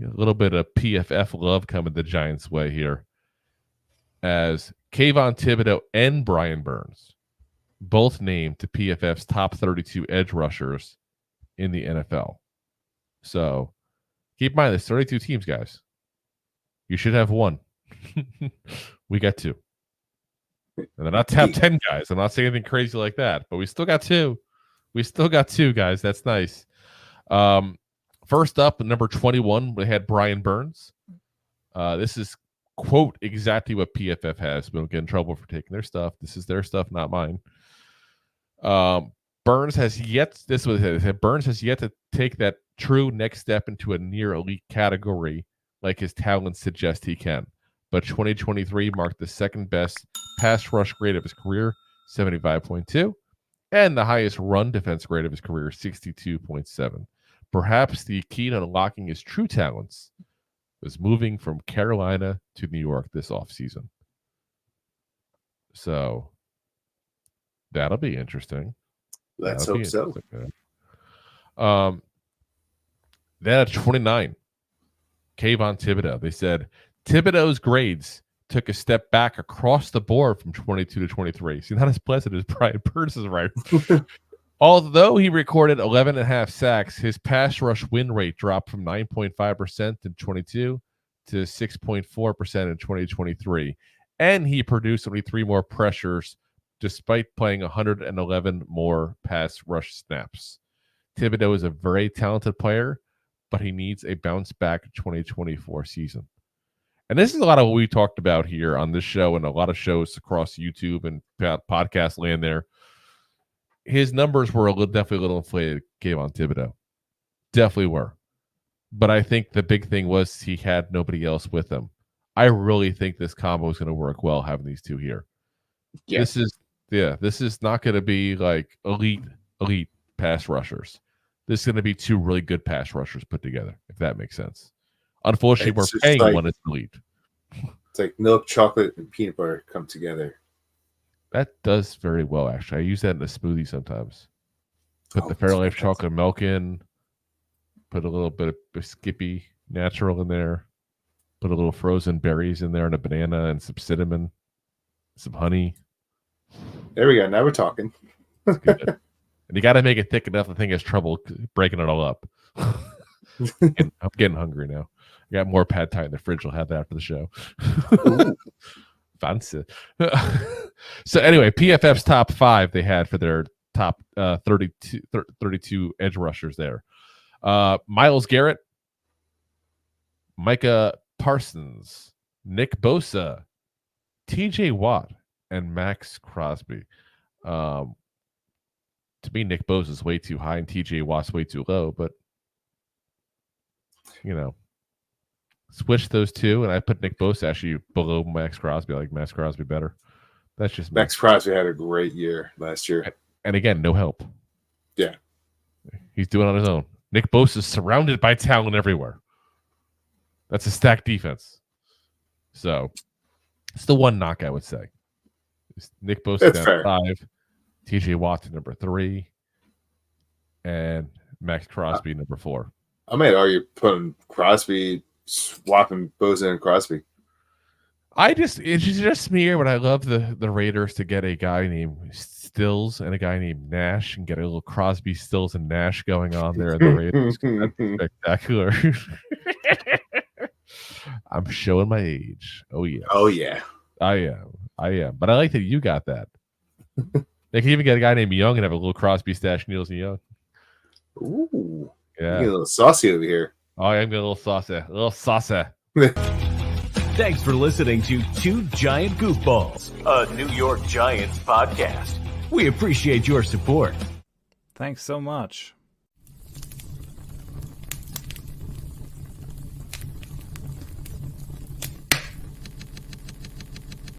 A little bit of PFF love coming the Giants' way here, as Kayvon Thibodeaux and Brian Burns both named to PFF's top 32 edge rushers in the NFL. So keep in mind, there's 32 teams, guys. You should have one. We got two. And they're not top 10 guys. I'm not saying anything crazy like that, but we still got two. We still got two, guys. That's nice. First up, number 21, we had Brian Burns. This is, quote, exactly what PFF has. We don't get in trouble for taking their stuff. This is their stuff, not mine. Burns has yet to take that true next step into a near elite category like his talents suggest he can. But 2023 marked the second best pass rush grade of his career, 75.2, and the highest run defense grade of his career, 62.7. Perhaps the key to unlocking his true talents was moving from Carolina to New York this offseason. So that'll be interesting. Let's hope so. Then at 29, Kayvon Thibodeaux. They said Thibodeaux's grades took a step back across the board from 22 to 23. See, not as pleasant as Brian Burns is right. Although he recorded 11.5 sacks, his pass rush win rate dropped from 9.5% in 22 to 6.4% in 2023. And he produced only 3 more pressures despite playing 111 more pass rush snaps. Thibodeaux is a very talented player, but he needs a bounce back 2024 season. And this is a lot of what we talked about here on this show and a lot of shows across YouTube and podcast land there. His numbers were definitely a little inflated, Kayvon Thibodeaux. Definitely were. But I think the big thing was he had nobody else with him. I really think this combo is going to work well having these two here. Yeah. This is not going to be like elite pass rushers. This is going to be two really good pass rushers put together, if that makes sense. Unfortunately, we're paying one that's elite. It's like milk, chocolate, and peanut butter come together. That does very well, actually. I use that in a smoothie sometimes. Put the Fairlife chocolate milk in. Put a little bit of Skippy natural in there. Put a little frozen berries in there and a banana and some cinnamon, some honey. There we go. Now we're talking. It's good. And you got to make it thick enough the thing has trouble breaking it all up. I'm getting hungry now. I got more pad thai in the fridge. We'll have that after the show. Fancy. So anyway, PFF's top 5 they had for their top 32 edge rushers there. Myles Garrett, Micah Parsons, Nick Bosa, TJ Watt, and Max Crosby. To me, Nick Bosa is way too high and TJ Watt's way too low, but switch those two, and I put Nick Bosa actually below Max Crosby. I like Max Crosby better. That's just Max Crosby had a great year last year. And again, no help. Yeah. He's doing it on his own. Nick Bosa is surrounded by talent everywhere. That's a stacked defense. So it's the one knock I would say. It's Nick Bosa down 5, TJ Watt to number 3, and Max Crosby number 4. I might argue putting Crosby, swapping Bosa and Crosby. It's just me here, but I love the Raiders to get a guy named Stills and a guy named Nash and get a little Crosby, Stills, and Nash going on there in the Raiders. That's spectacular. I'm showing my age. Oh yeah. Oh yeah. I am. But I like that you got that. They can even get a guy named Young and have a little Crosby, Stash, Nielsen, Young. Ooh. Yeah. You get a little saucy over here. Oh, I'm getting a little saucy. A little saucy. Thanks for listening to Two Giant Goofballs, a New York Giants podcast. We appreciate your support. Thanks so much.